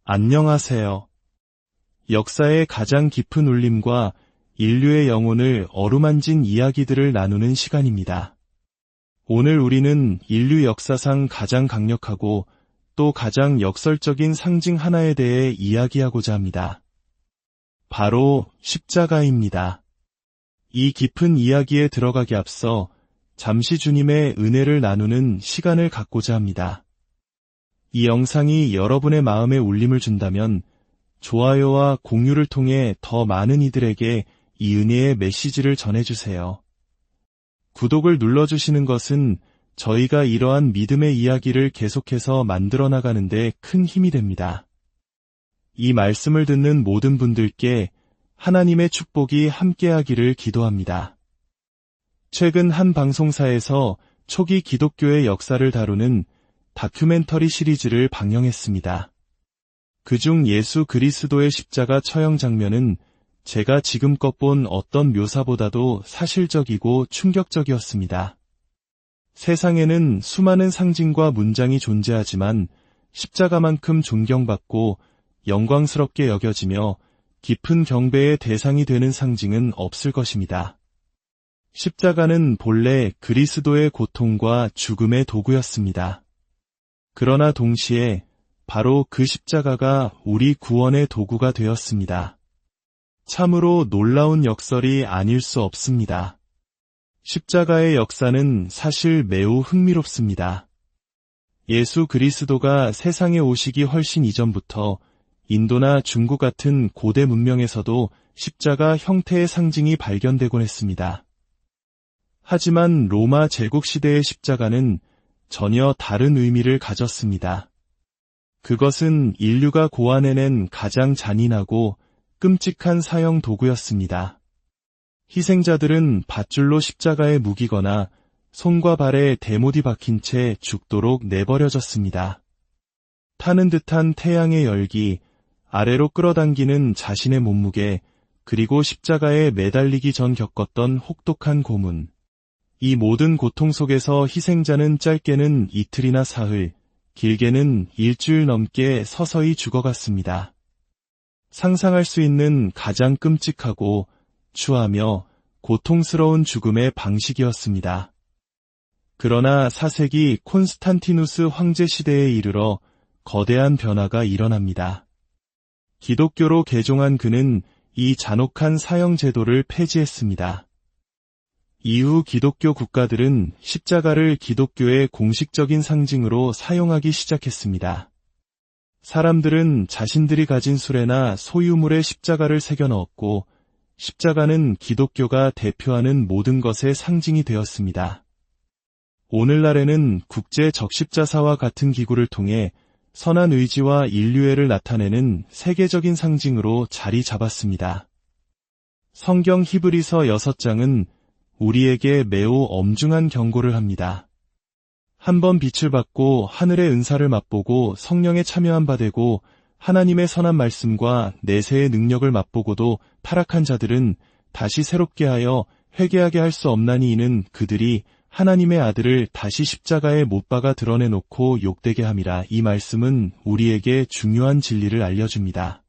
안녕하세요. 역사의 가장 깊은 울림과 인류의 영혼을 어루만진 이야기들을 나누는 시간입니다. 오늘 우리는 인류 역사상 가장 강력하고 또 가장 역설적인 상징 하나에 대해 이야기하고자 합니다. 바로 십자가입니다. 이 깊은 이야기에 들어가기 앞서 잠시 주님의 은혜를 나누는 시간을 갖고자 합니다. 이 영상이 여러분의 마음에 울림을 준다면 좋아요와 공유를 통해 더 많은 이들에게 이 은혜의 메시지를 전해주세요. 구독을 눌러주시는 것은 저희가 이러한 믿음의 이야기를 계속해서 만들어 나가는 데 큰 힘이 됩니다. 이 말씀을 듣는 모든 분들께 하나님의 축복이 함께하기를 기도합니다. 최근 한 방송사에서 초기 기독교의 역사를 다루는 다큐멘터리 시리즈를 방영했습니다. 그중 예수 그리스도의 십자가 처형 장면은 제가 지금껏 본 어떤 묘사보다도 사실적이고 충격적이었습니다. 세상에는 수많은 상징과 문장이 존재하지만 십자가만큼 존경받고 영광스럽게 여겨지며 깊은 경배의 대상이 되는 상징은 없을 것입니다. 십자가는 본래 그리스도의 고통과 죽음의 도구였습니다. 그러나 동시에 바로 그 십자가가 우리 구원의 도구가 되었습니다. 참으로 놀라운 역설이 아닐 수 없습니다. 십자가의 역사는 사실 매우 흥미롭습니다. 예수 그리스도가 세상에 오시기 훨씬 이전부터 인도나 중국 같은 고대 문명에서도 십자가 형태의 상징이 발견되곤 했습니다. 하지만 로마 제국 시대의 십자가는 전혀 다른 의미를 가졌습니다. 그것은 인류가 고안해낸 가장 잔인하고 끔찍한 사형 도구였습니다. 희생자들은 밧줄로 십자가에 묵이거나 손과 발에 대못이 박힌 채 죽도록 내버려졌습니다. 타는 듯한 태양의 열기, 아래로 끌어당기는 자신의 몸무게, 그리고 십자가에 매달리기 전 겪었던 혹독한 고문. 이 모든 고통 속에서 희생자는 짧게는 이틀이나 사흘, 길게는 일주일 넘게 서서히 죽어갔습니다. 상상할 수 있는 가장 끔찍하고 추하며 고통스러운 죽음의 방식이었습니다. 그러나 4세기 콘스탄티누스 황제 시대에 이르러 거대한 변화가 일어납니다. 기독교로 개종한 그는 이 잔혹한 사형 제도를 폐지했습니다. 이후 기독교 국가들은 십자가를 기독교의 공식적인 상징으로 사용하기 시작했습니다. 사람들은 자신들이 가진 수레나 소유물에 십자가를 새겨 넣었고, 십자가는 기독교가 대표하는 모든 것의 상징이 되었습니다. 오늘날에는 국제 적십자사와 같은 기구를 통해 선한 의지와 인류애를 나타내는 세계적인 상징으로 자리 잡았습니다. 성경 히브리서 6장은 우리에게 매우 엄중한 경고를 합니다. 한번 빛을 받고 하늘의 은사를 맛보고 성령에 참여한 바 되고 하나님의 선한 말씀과 내세의 능력을 맛보고도 타락한 자들은 다시 새롭게 하여 회개하게 할 수 없나니 이는 그들이 하나님의 아들을 다시 십자가에 못 박아 드러내놓고 욕되게 함이라. 이 말씀은 우리에게 중요한 진리를 알려줍니다.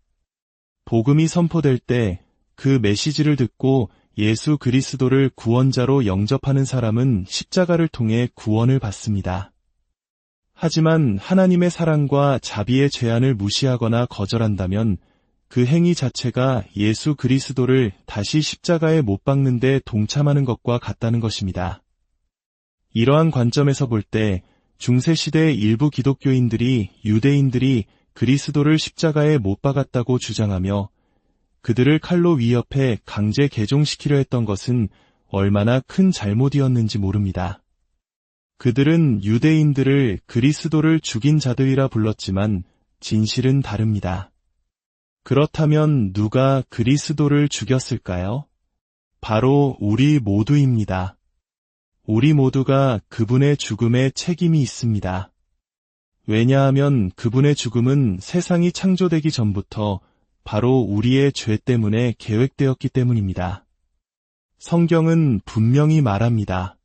복음이 선포될 때 그 메시지를 듣고 예수 그리스도를 구원자로 영접하는 사람은 십자가를 통해 구원을 받습니다. 하지만 하나님의 사랑과 자비의 제안을 무시하거나 거절한다면 그 행위 자체가 예수 그리스도를 다시 십자가에 못 박는 데 동참하는 것과 같다는 것입니다. 이러한 관점에서 볼 때 중세시대의 일부 기독교인들이 유대인들이 그리스도를 십자가에 못 박았다고 주장하며 그들을 칼로 위협해 강제 개종시키려 했던 것은 얼마나 큰 잘못이었는지 모릅니다. 그들은 유대인들을 그리스도를 죽인 자들이라 불렀지만 진실은 다릅니다. 그렇다면 누가 그리스도를 죽였을까요? 바로 우리 모두입니다. 우리 모두가 그분의 죽음에 책임이 있습니다. 왜냐하면 그분의 죽음은 세상이 창조되기 전부터 바로 우리의 죄 때문에 계획되었기 때문입니다. 성경은 분명히 말합니다.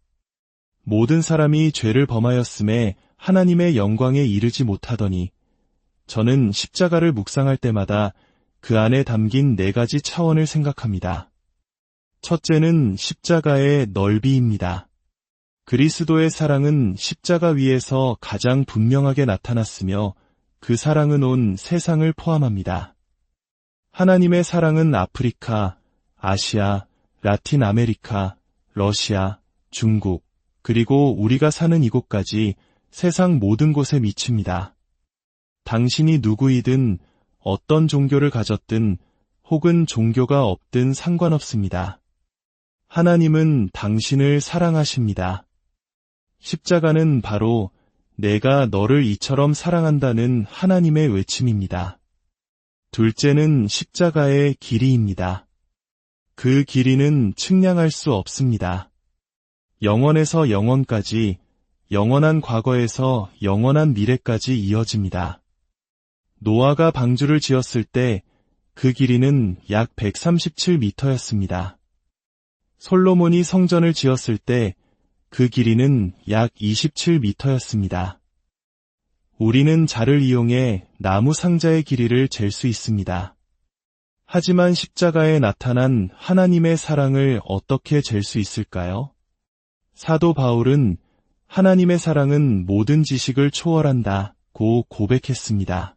모든 사람이 죄를 범하였음에 하나님의 영광에 이르지 못하더니 저는 십자가를 묵상할 때마다 그 안에 담긴 4가지 차원을 생각합니다. 첫째는 십자가의 넓이입니다. 그리스도의 사랑은 십자가 위에서 가장 분명하게 나타났으며 그 사랑은 온 세상을 포함합니다. 하나님의 사랑은 아프리카, 아시아, 라틴 아메리카, 러시아, 중국, 그리고 우리가 사는 이곳까지 세상 모든 곳에 미칩니다. 당신이 누구이든 어떤 종교를 가졌든 혹은 종교가 없든 상관없습니다. 하나님은 당신을 사랑하십니다. 십자가는 바로 내가 너를 이처럼 사랑한다는 하나님의 외침입니다. 둘째는 십자가의 길이입니다. 그 길이는 측량할 수 없습니다. 영원에서 영원까지, 영원한 과거에서 영원한 미래까지 이어집니다. 노아가 방주를 지었을 때 그 길이는 약 137m였습니다. 솔로몬이 성전을 지었을 때 그 길이는 약 27m였습니다. 우리는 자를 이용해 나무 상자의 길이를 잴 수 있습니다. 하지만 십자가에 나타난 하나님의 사랑을 어떻게 잴 수 있을까요? 사도 바울은 하나님의 사랑은 모든 지식을 초월한다고 고백했습니다.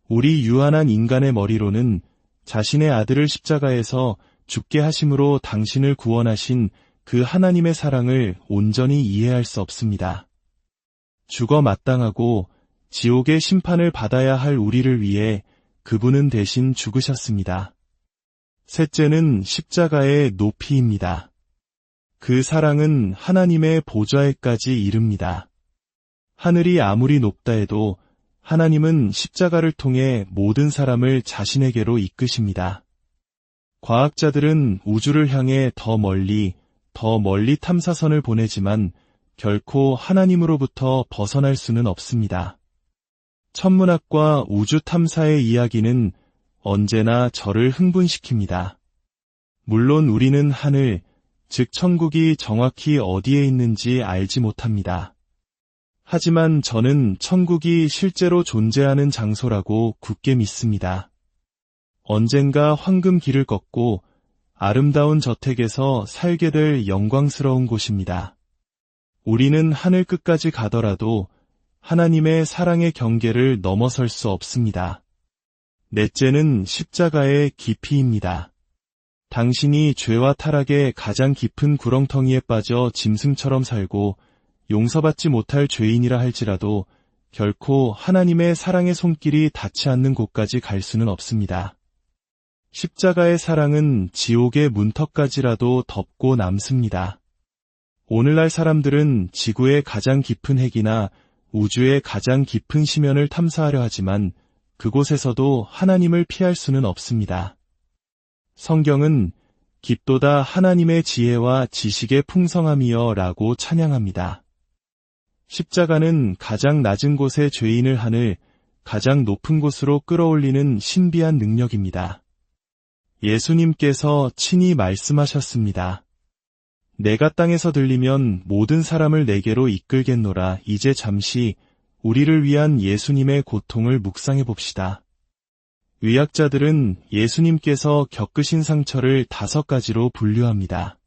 우리 유한한 인간의 머리로는 자신의 아들을 십자가에서 죽게 하심으로 당신을 구원하신 그 하나님의 사랑을 온전히 이해할 수 없습니다. 죽어 마땅하고 지옥의 심판을 받아야 할 우리를 위해 그분은 대신 죽으셨습니다. 셋째는 십자가의 높이입니다. 그 사랑은 하나님의 보좌에까지 이릅니다. 하늘이 아무리 높다 해도 하나님은 십자가를 통해 모든 사람을 자신에게로 이끄십니다. 과학자들은 우주를 향해 더 멀리 탐사선을 보내지만 결코 하나님으로부터 벗어날 수는 없습니다. 천문학과 우주 탐사의 이야기는 언제나 저를 흥분시킵니다. 물론 우리는 하늘, 즉 천국이 정확히 어디에 있는지 알지 못합니다. 하지만 저는 천국이 실제로 존재하는 장소라고 굳게 믿습니다. 언젠가 황금 길을 걷고 아름다운 저택에서 살게 될 영광스러운 곳입니다. 우리는 하늘 끝까지 가더라도 하나님의 사랑의 경계를 넘어설 수 없습니다. 넷째는 십자가의 깊이입니다. 당신이 죄와 타락의 가장 깊은 구렁텅이에 빠져 짐승처럼 살고 용서받지 못할 죄인이라 할지라도 결코 하나님의 사랑의 손길이 닿지 않는 곳까지 갈 수는 없습니다. 십자가의 사랑은 지옥의 문턱까지라도 덮고 남습니다. 오늘날 사람들은 지구의 가장 깊은 핵이나 우주의 가장 깊은 심연을 탐사하려 하지만 그곳에서도 하나님을 피할 수는 없습니다. 성경은 깊도다 하나님의 지혜와 지식의 풍성함이여 라고 찬양합니다. 십자가는 가장 낮은 곳의 죄인을 하늘, 가장 높은 곳으로 끌어올리는 신비한 능력입니다. 예수님께서 친히 말씀하셨습니다. 내가 땅에서 들리면 모든 사람을 내게로 이끌겠노라. 이제 잠시 우리를 위한 예수님의 고통을 묵상해 봅시다. 의학자들은 예수님께서 겪으신 상처를 5가지로 분류합니다.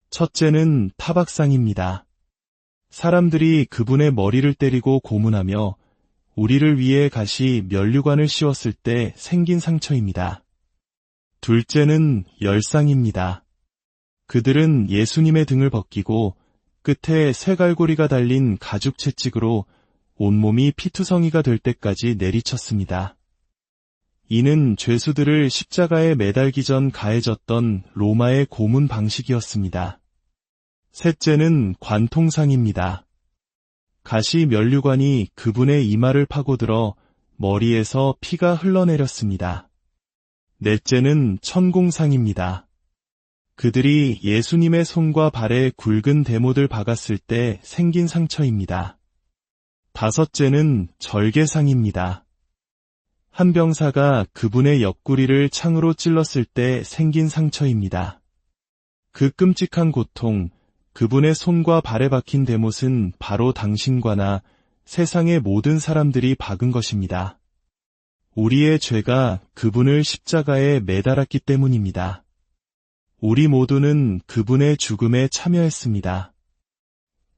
첫째는 타박상입니다. 사람들이 그분의 머리를 때리고 고문하며 우리를 위해 가시 면류관을 씌웠을 때 생긴 상처입니다. 둘째는 열상입니다. 그들은 예수님의 등을 벗기고 끝에 쇠갈고리가 달린 가죽 채찍으로 온몸이 피투성이가 될 때까지 내리쳤습니다. 이는 죄수들을 십자가에 매달기 전 가해졌던 로마의 고문 방식이었습니다. 셋째는 관통상입니다. 가시 면류관이 그분의 이마를 파고들어 머리에서 피가 흘러내렸습니다. 넷째는 천공상입니다. 그들이 예수님의 손과 발에 굵은 대못을 박았을 때 생긴 상처입니다. 다섯째는 절개상입니다. 한 병사가 그분의 옆구리를 창으로 찔렀을 때 생긴 상처입니다. 그 끔찍한 고통, 그분의 손과 발에 박힌 대못은 바로 당신과 나, 세상의 모든 사람들이 박은 것입니다. 우리의 죄가 그분을 십자가에 매달았기 때문입니다. 우리 모두는 그분의 죽음에 참여했습니다.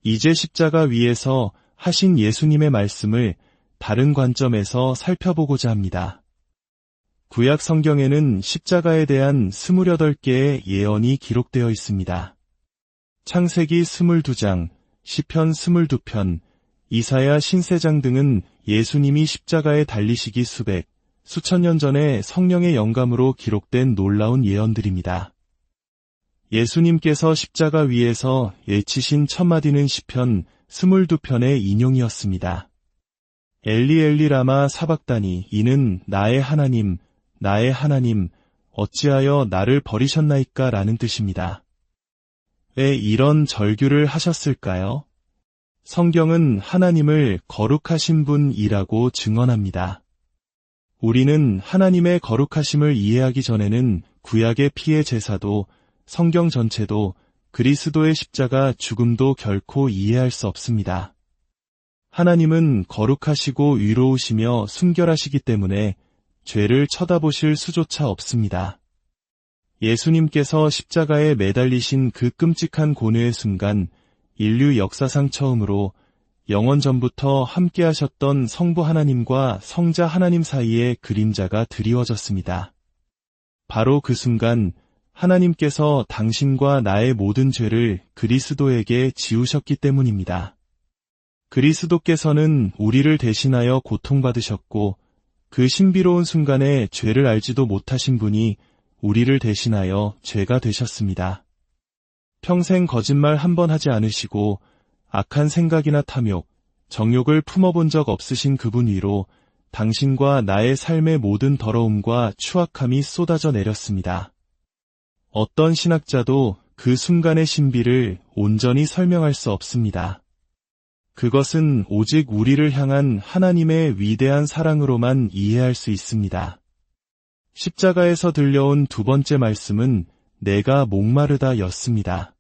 이제 십자가 위에서 하신 예수님의 말씀을 다른 관점에서 살펴보고자 합니다. 구약 성경에는 십자가에 대한 28개의 예언이 기록되어 있습니다. 창세기 22장, 시편 22편, 이사야 신세장 등은 예수님이 십자가에 달리시기 수천 년 전에 성령의 영감으로 기록된 놀라운 예언들입니다. 예수님께서 십자가 위에서 외치신 첫 마디는 시편 22편의 인용이었습니다. 엘리 엘리 라마 사박다니, 이는 나의 하나님, 나의 하나님, 어찌하여 나를 버리셨나이까 라는 뜻입니다. 왜 이런 절규를 하셨을까요? 성경은 하나님을 거룩하신 분이라고 증언합니다. 우리는 하나님의 거룩하심을 이해하기 전에는 구약의 피의 제사도, 성경 전체도, 그리스도의 십자가 죽음도 결코 이해할 수 없습니다. 하나님은 거룩하시고 위로우시며 순결하시기 때문에 죄를 쳐다보실 수조차 없습니다. 예수님께서 십자가에 매달리신 그 끔찍한 고뇌의 순간, 인류 역사상 처음으로 영원 전부터 함께하셨던 성부 하나님과 성자 하나님 사이의 그림자가 드리워졌습니다. 바로 그 순간 하나님께서 당신과 나의 모든 죄를 그리스도에게 지우셨기 때문입니다. 그리스도께서는 우리를 대신하여 고통받으셨고 그 신비로운 순간에 죄를 알지도 못하신 분이 우리를 대신하여 죄가 되셨습니다. 평생 거짓말 한 번 하지 않으시고 악한 생각이나 탐욕, 정욕을 품어본 적 없으신 그분 위로 당신과 나의 삶의 모든 더러움과 추악함이 쏟아져 내렸습니다. 어떤 신학자도 그 순간의 신비를 온전히 설명할 수 없습니다. 그것은 오직 우리를 향한 하나님의 위대한 사랑으로만 이해할 수 있습니다. 십자가에서 들려온 두 번째 말씀은 내가 목마르다 였습니다.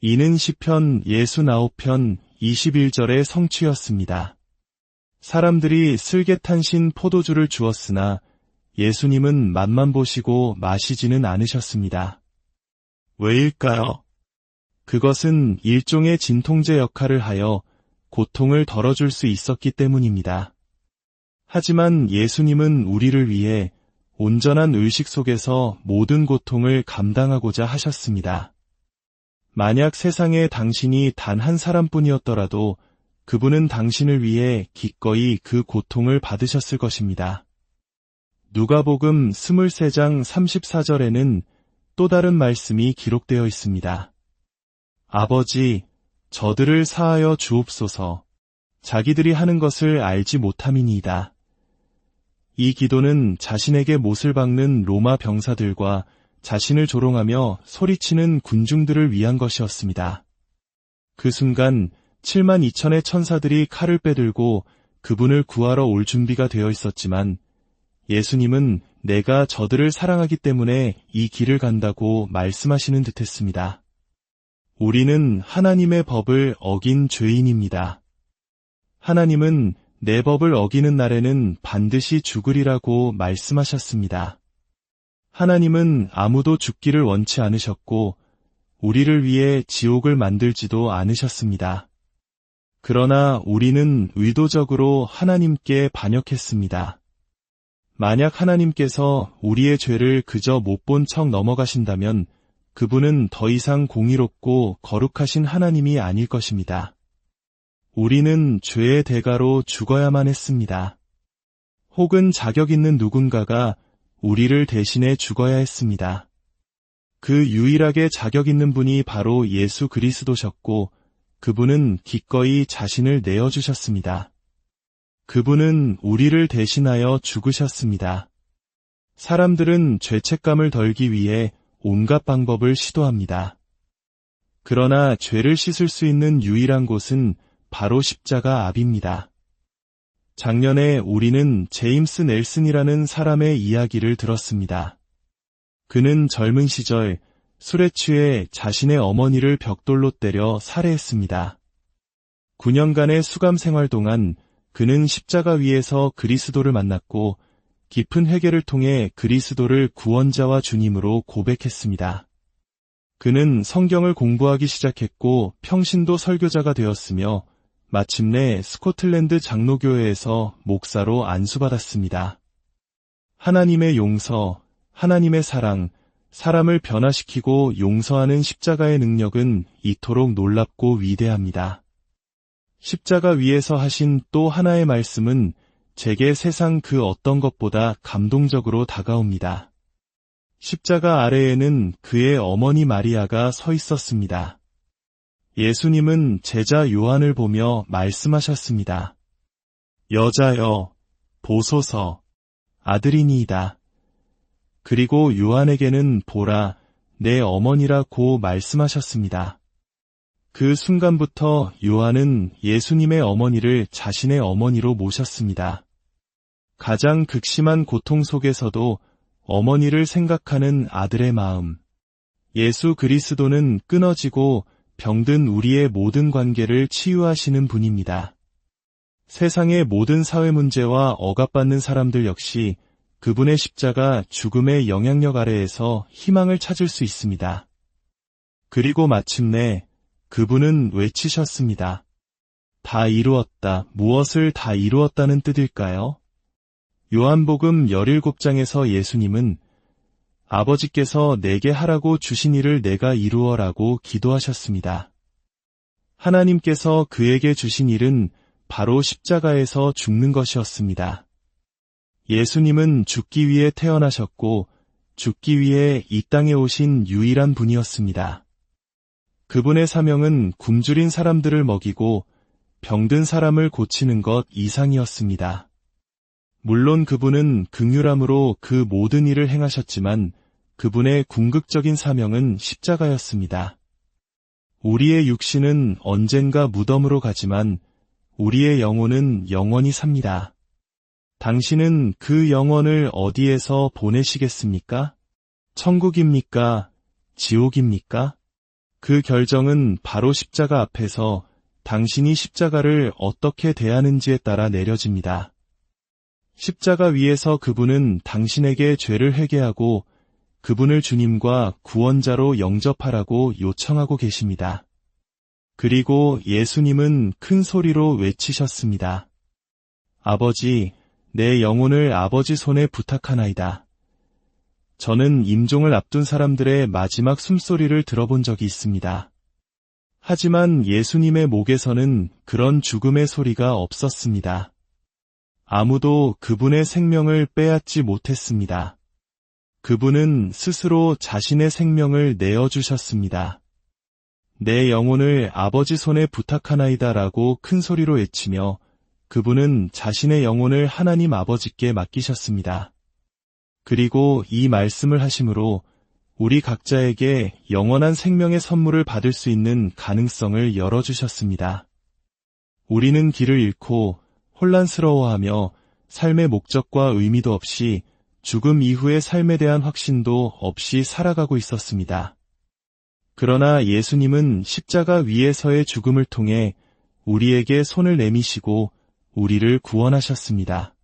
이는 시편 69편 21절의 성취였습니다. 사람들이 슬개탄신 포도주를 주었으나 예수님은 맛만 보시고 마시지는 않으셨습니다. 왜일까요? 그것은 일종의 진통제 역할을 하여 고통을 덜어줄 수 있었기 때문입니다. 하지만 예수님은 우리를 위해 온전한 의식 속에서 모든 고통을 감당하고자 하셨습니다. 만약 세상에 당신이 단 한 사람뿐이었더라도 그분은 당신을 위해 기꺼이 그 고통을 받으셨을 것입니다. 누가복음 23장 34절에는 또 다른 말씀이 기록되어 있습니다. 아버지, 저들을 사하여 주옵소서. 자기들이 하는 것을 알지 못함이니이다. 이 기도는 자신에게 못을 박는 로마 병사들과 자신을 조롱하며 소리치는 군중들을 위한 것이었습니다. 그 순간 7만 2천의 천사들이 칼을 빼들고 그분을 구하러 올 준비가 되어 있었지만 예수님은 내가 저들을 사랑하기 때문에 이 길을 간다고 말씀하시는 듯했습니다. 우리는 하나님의 법을 어긴 죄인입니다. 하나님은 내 법을 어기는 날에는 반드시 죽으리라고 말씀하셨습니다. 하나님은 아무도 죽기를 원치 않으셨고 우리를 위해 지옥을 만들지도 않으셨습니다. 그러나 우리는 의도적으로 하나님께 반역했습니다. 만약 하나님께서 우리의 죄를 그저 못 본 척 넘어가신다면 그분은 더 이상 공의롭고 거룩하신 하나님이 아닐 것입니다. 우리는 죄의 대가로 죽어야만 했습니다. 혹은 자격 있는 누군가가 우리를 대신해 죽어야 했습니다. 그 유일하게 자격 있는 분이 바로 예수 그리스도셨고 그분은 기꺼이 자신을 내어주셨습니다. 그분은 우리를 대신하여 죽으셨습니다. 사람들은 죄책감을 덜기 위해 온갖 방법을 시도합니다. 그러나 죄를 씻을 수 있는 유일한 곳은 바로 십자가 앞입니다. 작년에 우리는 제임스 넬슨이라는 사람의 이야기를 들었습니다. 그는 젊은 시절 술에 취해 자신의 어머니를 벽돌로 때려 살해했습니다. 9년간의 수감 생활 동안 그는 십자가 위에서 그리스도를 만났고 깊은 회개를 통해 그리스도를 구원자와 주님으로 고백했습니다. 그는 성경을 공부하기 시작했고 평신도 설교자가 되었으며 마침내 스코틀랜드 장로교회에서 목사로 안수받았습니다. 하나님의 용서, 하나님의 사랑, 사람을 변화시키고 용서하는 십자가의 능력은 이토록 놀랍고 위대합니다. 십자가 위에서 하신 또 하나의 말씀은 제게 세상 그 어떤 것보다 감동적으로 다가옵니다. 십자가 아래에는 그의 어머니 마리아가 서 있었습니다. 예수님은 제자 요한을 보며 말씀하셨습니다. 여자여, 보소서, 아들이니이다. 그리고 요한에게는 보라, 내 어머니라고 말씀하셨습니다. 그 순간부터 요한은 예수님의 어머니를 자신의 어머니로 모셨습니다. 가장 극심한 고통 속에서도 어머니를 생각하는 아들의 마음. 예수 그리스도는 끊어지고 병든 우리의 모든 관계를 치유하시는 분입니다. 세상의 모든 사회 문제와 억압받는 사람들 역시 그분의 십자가 죽음의 영향력 아래에서 희망을 찾을 수 있습니다. 그리고 마침내 그분은 외치셨습니다. 다 이루었다. 무엇을 다 이루었다는 뜻일까요? 요한복음 17장에서 예수님은 아버지께서 내게 하라고 주신 일을 내가 이루어라고 기도하셨습니다. 하나님께서 그에게 주신 일은 바로 십자가에서 죽는 것이었습니다. 예수님은 죽기 위해 태어나셨고 죽기 위해 이 땅에 오신 유일한 분이었습니다. 그분의 사명은 굶주린 사람들을 먹이고 병든 사람을 고치는 것 이상이었습니다. 물론 그분은 긍휼함으로 그 모든 일을 행하셨지만 그분의 궁극적인 사명은 십자가였습니다. 우리의 육신은 언젠가 무덤으로 가지만 우리의 영혼은 영원히 삽니다. 당신은 그 영혼을 어디에서 보내시겠습니까? 천국입니까? 지옥입니까? 그 결정은 바로 십자가 앞에서 당신이 십자가를 어떻게 대하는지에 따라 내려집니다. 십자가 위에서 그분은 당신에게 죄를 회개하고 그분을 주님과 구원자로 영접하라고 요청하고 계십니다. 그리고 예수님은 큰 소리로 외치셨습니다. 아버지, 내 영혼을 아버지 손에 부탁하나이다. 저는 임종을 앞둔 사람들의 마지막 숨소리를 들어본 적이 있습니다. 하지만 예수님의 목에서는 그런 죽음의 소리가 없었습니다. 아무도 그분의 생명을 빼앗지 못했습니다. 그분은 스스로 자신의 생명을 내어주셨습니다. 내 영혼을 아버지 손에 부탁하나이다라고 큰 소리로 외치며 그분은 자신의 영혼을 하나님 아버지께 맡기셨습니다. 그리고 이 말씀을 하심으로 우리 각자에게 영원한 생명의 선물을 받을 수 있는 가능성을 열어주셨습니다. 우리는 길을 잃고 혼란스러워하며 삶의 목적과 의미도 없이 죽음 이후의 삶에 대한 확신도 없이 살아가고 있었습니다. 그러나 예수님은 십자가 위에서의 죽음을 통해 우리에게 손을 내미시고 우리를 구원하셨습니다.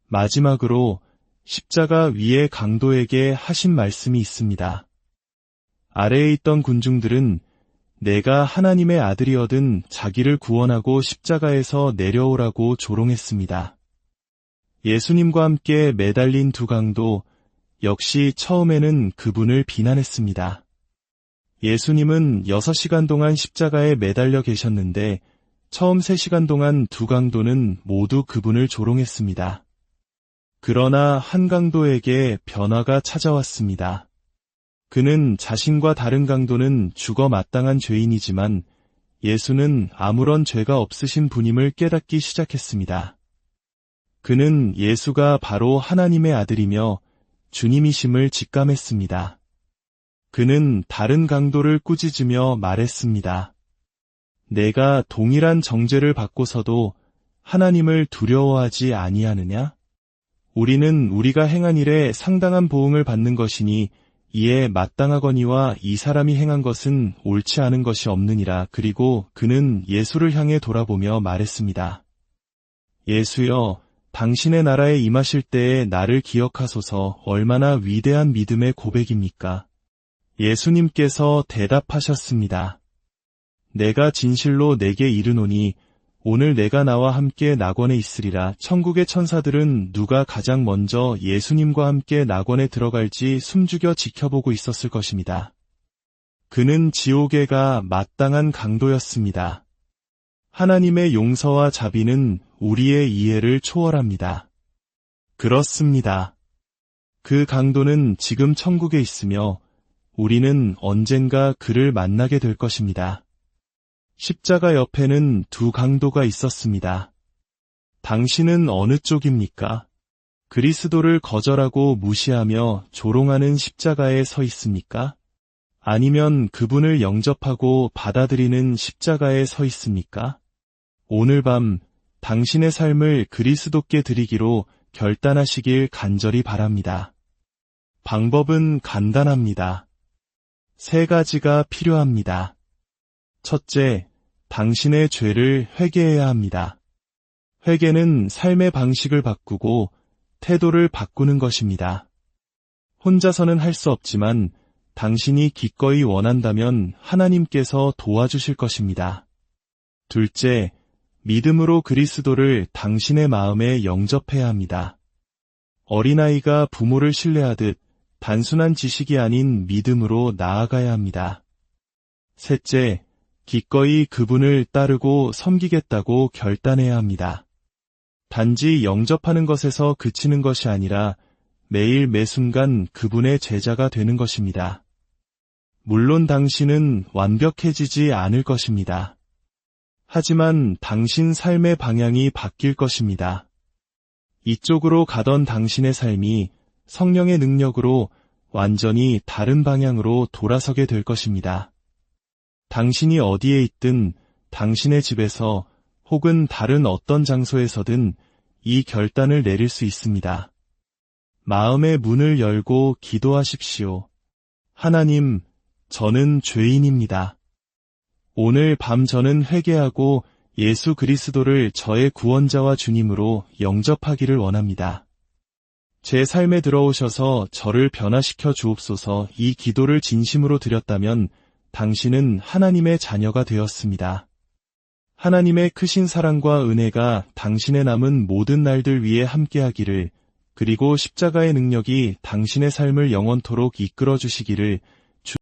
마지막으로 십자가 위의 강도에게 하신 말씀이 있습니다. 아래에 있던 군중들은 내가 하나님의 아들이어든 자기를 구원하고 십자가에서 내려오라고 조롱했습니다. 예수님과 함께 매달린 두 강도 역시 처음에는 그분을 비난했습니다. 예수님은 6시간 동안 십자가에 매달려 계셨는데 처음 3시간 동안 두 강도는 모두 그분을 조롱했습니다. 그러나 한 강도에게 변화가 찾아왔습니다. 그는 자신과 다른 강도는 죽어 마땅한 죄인이지만 예수는 아무런 죄가 없으신 분임을 깨닫기 시작했습니다. 그는 예수가 바로 하나님의 아들이며 주님이심을 직감했습니다. 그는 다른 강도를 꾸짖으며 말했습니다. 내가 동일한 정죄를 받고서도 하나님을 두려워하지 아니하느냐? 우리는 우리가 행한 일에 상당한 보응을 받는 것이니 이에 마땅하거니와 이 사람이 행한 것은 옳지 않은 것이 없느니라. 그리고 그는 예수를 향해 돌아보며 말했습니다. 예수여, 당신의 나라에 임하실 때에 나를 기억하소서. 얼마나 위대한 믿음의 고백입니까? 예수님께서 대답하셨습니다. 내가 진실로 내게 이르노니 오늘 내가 나와 함께 낙원에 있으리라. 천국의 천사들은 누가 가장 먼저 예수님과 함께 낙원에 들어갈지 숨죽여 지켜보고 있었을 것입니다. 그는 지옥에가 마땅한 강도였습니다. 하나님의 용서와 자비는 우리의 이해를 초월합니다. 그렇습니다. 그 강도는 지금 천국에 있으며 우리는 언젠가 그를 만나게 될 것입니다. 십자가 옆에는 두 강도가 있었습니다. 당신은 어느 쪽입니까? 그리스도를 거절하고 무시하며 조롱하는 십자가에 서 있습니까? 아니면 그분을 영접하고 받아들이는 십자가에 서 있습니까? 오늘 밤 당신의 삶을 그리스도께 드리기로 결단하시길 간절히 바랍니다. 방법은 간단합니다. 세 가지가 필요합니다. 첫째, 당신의 죄를 회개해야 합니다. 회개는 삶의 방식을 바꾸고 태도를 바꾸는 것입니다. 혼자서는 할 수 없지만 당신이 기꺼이 원한다면 하나님께서 도와주실 것입니다. 둘째, 믿음으로 그리스도를 당신의 마음에 영접해야 합니다. 어린아이가 부모를 신뢰하듯 단순한 지식이 아닌 믿음으로 나아가야 합니다. 셋째, 기꺼이 그분을 따르고 섬기겠다고 결단해야 합니다. 단지 영접하는 것에서 그치는 것이 아니라 매일 매순간 그분의 제자가 되는 것입니다. 물론 당신은 완벽해지지 않을 것입니다. 하지만 당신 삶의 방향이 바뀔 것입니다. 이쪽으로 가던 당신의 삶이 성령의 능력으로 완전히 다른 방향으로 돌아서게 될 것입니다. 당신이 어디에 있든 당신의 집에서 혹은 다른 어떤 장소에서든 이 결단을 내릴 수 있습니다. 마음의 문을 열고 기도하십시오. 하나님, 저는 죄인입니다. 오늘 밤 저는 회개하고 예수 그리스도를 저의 구원자와 주님으로 영접하기를 원합니다. 제 삶에 들어오셔서 저를 변화시켜 주옵소서. 이 기도를 진심으로 드렸다면 당신은 하나님의 자녀가 되었습니다. 하나님의 크신 사랑과 은혜가 당신의 남은 모든 날들 위에 함께하기를, 그리고 십자가의 능력이 당신의 삶을 영원토록 이끌어 주시기를